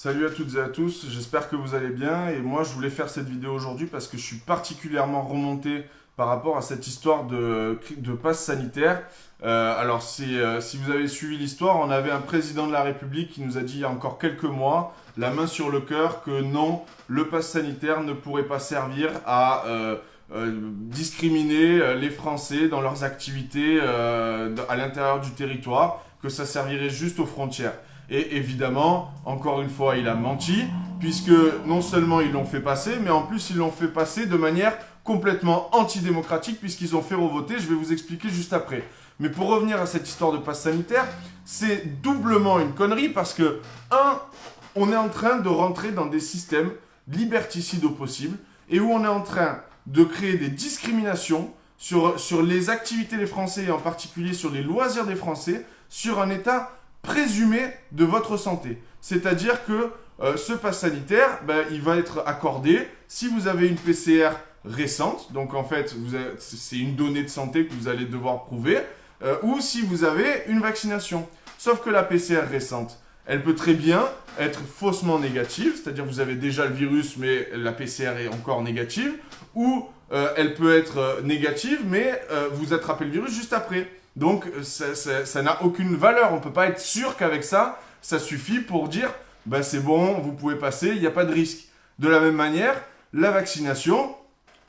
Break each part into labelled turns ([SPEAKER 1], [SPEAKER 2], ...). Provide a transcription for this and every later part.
[SPEAKER 1] Salut à toutes et à tous, j'espère que vous allez bien et moi je voulais faire cette vidéo aujourd'hui parce que je suis particulièrement remonté par rapport à cette histoire de passe sanitaire. Si vous avez suivi l'histoire, on avait un président de la République qui nous a dit il y a encore quelques mois, la main sur le cœur, que non, le passe sanitaire ne pourrait pas servir à discriminer les Français dans leurs activités à l'intérieur du territoire, que ça servirait juste aux frontières. Et évidemment, encore une fois, il a menti, puisque non seulement ils l'ont fait passer, mais en plus ils l'ont fait passer de manière complètement antidémocratique, puisqu'ils ont fait revoter. Je vais vous expliquer juste après. Mais pour revenir à cette histoire de passe sanitaire, c'est doublement une connerie, parce que, on est en train de rentrer dans des systèmes liberticides au possible, et où on est en train de créer des discriminations sur les activités des Français, et en particulier sur les loisirs des Français, sur un État présumé de votre santé. C'est-à-dire que ce pass sanitaire, il va être accordé si vous avez une PCR récente, donc en fait, c'est une donnée de santé que vous allez devoir prouver, ou si vous avez une vaccination. Sauf que la PCR récente, elle peut très bien être faussement négative, c'est-à-dire que vous avez déjà le virus, mais la PCR est encore négative, ou elle peut être négative, mais vous attrapez le virus juste après. Donc, ça n'a aucune valeur. On ne peut pas être sûr qu'avec ça, ça suffit pour dire « c'est bon, vous pouvez passer, il n'y a pas de risque ». De la même manière, la vaccination,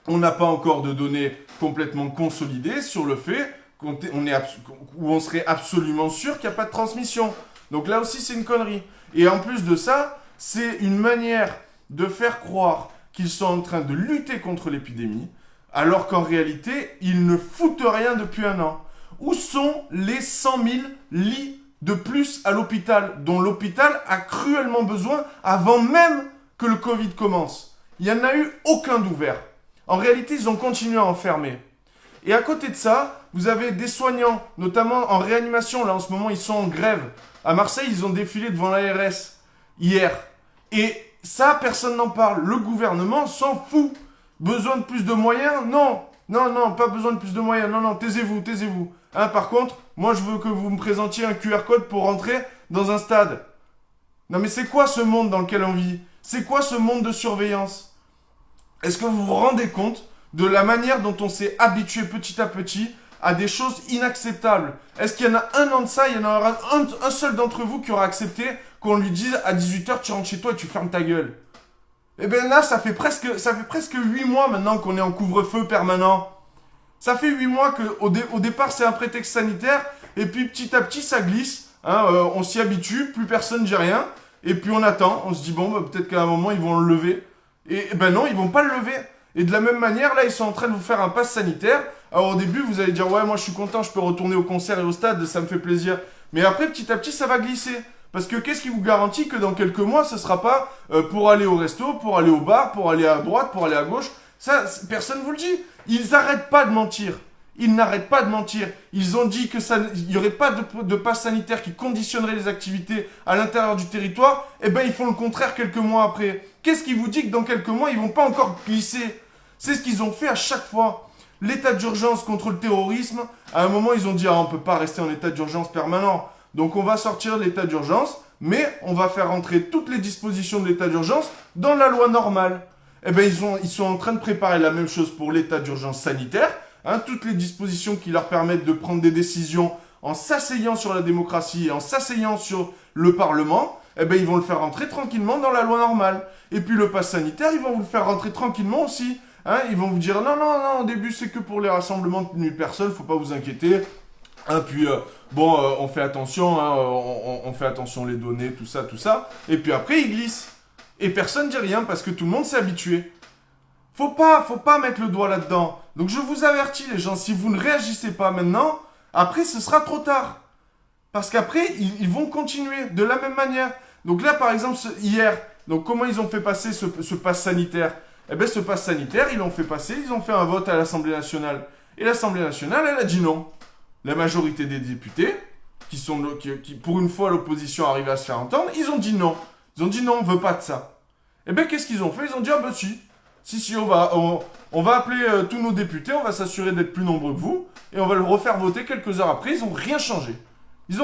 [SPEAKER 1] on n'a pas encore de données complètement consolidées sur le fait où on serait absolument sûr qu'il n'y a pas de transmission. Donc là aussi, c'est une connerie. Et en plus de ça, c'est une manière de faire croire qu'ils sont en train de lutter contre l'épidémie, alors qu'en réalité, ils ne foutent rien depuis un an. Où sont les 100 000 lits de plus à l'hôpital, dont l'hôpital a cruellement besoin avant même que le Covid commence? Il n'y en a eu aucun d'ouvert. En réalité, ils ont continué à enfermer. Et à côté de ça, vous avez des soignants, notamment en réanimation. Là, en ce moment, ils sont en grève. À Marseille, ils ont défilé devant l'ARS hier. Et ça, personne n'en parle. Le gouvernement s'en fout. Besoin de plus de moyens? Non. Non, pas besoin de plus de moyens. Non, taisez-vous. Par contre, moi, je veux que vous me présentiez un QR code pour rentrer dans un stade. Non, mais c'est quoi ce monde dans lequel on vit? C'est quoi ce monde de surveillance? Est-ce que vous vous rendez compte de la manière dont on s'est habitué petit à petit à des choses inacceptables? Est-ce qu'il y en a un an de ça, il y en aura un seul d'entre vous qui aura accepté qu'on lui dise à 18h, tu rentres chez toi et tu fermes ta gueule? Eh bien là, ça fait presque 8 mois maintenant qu'on est en couvre-feu permanent. Ça fait 8 mois qu'au départ, c'est un prétexte sanitaire, et puis petit à petit, ça glisse. On s'y habitue, plus personne ne dit rien, et puis on attend. On se dit, peut-être qu'à un moment, ils vont le lever. Et non, ils vont pas le lever. Et de la même manière, là, ils sont en train de vous faire un pass sanitaire. Alors au début, vous allez dire, ouais, moi je suis content, je peux retourner au concert et au stade, ça me fait plaisir. Mais après, petit à petit, ça va glisser. Parce que qu'est-ce qui vous garantit que dans quelques mois, ce sera pas pour aller au resto, pour aller au bar, pour aller à droite, pour aller à gauche? Ça, personne ne vous le dit. Ils n'arrêtent pas de mentir. Ils n'arrêtent pas de mentir. Ils ont dit qu'il n'y aurait pas de passe sanitaire qui conditionnerait les activités à l'intérieur du territoire. Eh bien, ils font le contraire quelques mois après. Qu'est-ce qui vous dit que dans quelques mois, ils ne vont pas encore glisser? C'est ce qu'ils ont fait à chaque fois. L'état d'urgence contre le terrorisme, à un moment, ils ont dit on ne peut pas rester en état d'urgence permanent. Donc, on va sortir de l'état d'urgence, mais on va faire entrer toutes les dispositions de l'état d'urgence dans la loi normale. Eh bien, ils sont en train de préparer la même chose pour l'état d'urgence sanitaire. Toutes les dispositions qui leur permettent de prendre des décisions en s'asseyant sur la démocratie et en s'asseyant sur le Parlement, eh bien, ils vont le faire rentrer tranquillement dans la loi normale. Et puis, le pass sanitaire, ils vont vous le faire rentrer tranquillement aussi. Ils vont vous dire, non, au début, c'est que pour les rassemblements de 1000 personnes, faut pas vous inquiéter. On fait attention, on fait attention les données, tout ça. Et puis après, ils glissent. Et personne ne dit rien parce que tout le monde s'est habitué. Faut pas mettre le doigt là-dedans. Donc je vous avertis les gens, si vous ne réagissez pas maintenant, après ce sera trop tard. Parce qu'après, ils vont continuer de la même manière. Donc là, par exemple, hier, donc comment ils ont fait passer ce pass sanitaire? Eh bien, ce pass sanitaire, ils l'ont fait passer, ils ont fait un vote à l'Assemblée nationale. Et l'Assemblée nationale, elle a dit non. La majorité des députés, qui pour une fois l'opposition arrive à se faire entendre, ils ont dit non. Ils ont dit non, on veut pas de ça. Eh bien, qu'est-ce qu'ils ont fait? Ils ont dit, si, on va appeler tous nos députés, on va s'assurer d'être plus nombreux que vous, et on va le refaire voter quelques heures après. Ils n'ont rien changé. Ils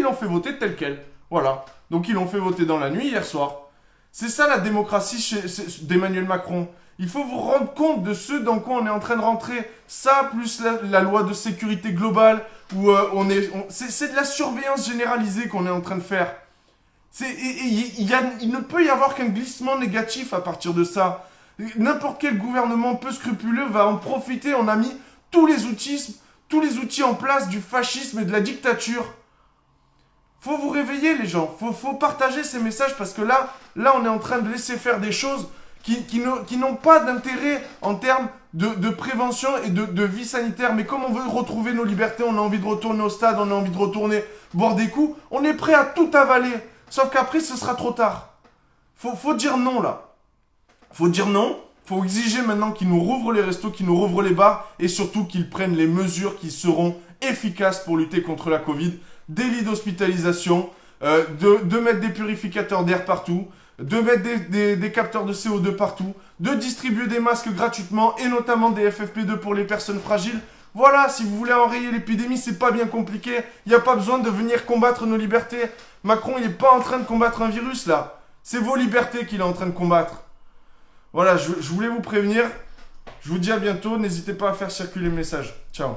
[SPEAKER 1] l'ont fait voter tel quel. Voilà. Donc, ils l'ont fait voter dans la nuit hier soir. C'est ça la démocratie d'Emmanuel Macron. Il faut vous rendre compte de ce dans quoi on est en train de rentrer. Ça, plus la loi de sécurité globale, où c'est de la surveillance généralisée qu'on est en train de faire. Il ne peut y avoir qu'un glissement négatif à partir de ça. N'importe quel gouvernement peu scrupuleux va en profiter. On a mis tous les outils en place du fascisme et de la dictature. Faut vous réveiller les gens, faut partager ces messages parce que là on est en train de laisser faire des choses qui n'ont pas d'intérêt en termes de prévention et de vie sanitaire. Mais comme on veut retrouver nos libertés, on a envie de retourner au stade, on a envie de retourner boire des coups, on est prêt à tout avaler. Sauf qu'après ce sera trop tard. Faut dire non là. Faut dire non, faut exiger maintenant qu'ils nous rouvrent les restos, qu'ils nous rouvrent les bars et surtout qu'ils prennent les mesures qui seront efficaces pour lutter contre la Covid. Des lits d'hospitalisation, de mettre des purificateurs d'air partout, de mettre des capteurs de CO2 partout, de distribuer des masques gratuitement et notamment des FFP2 pour les personnes fragiles. Voilà, si vous voulez enrayer l'épidémie, c'est pas bien compliqué. Il n'y a pas besoin de venir combattre nos libertés. Macron, il n'est pas en train de combattre un virus là. C'est vos libertés qu'il est en train de combattre. Voilà, je voulais vous prévenir. Je vous dis à bientôt. N'hésitez pas à faire circuler le message. Ciao.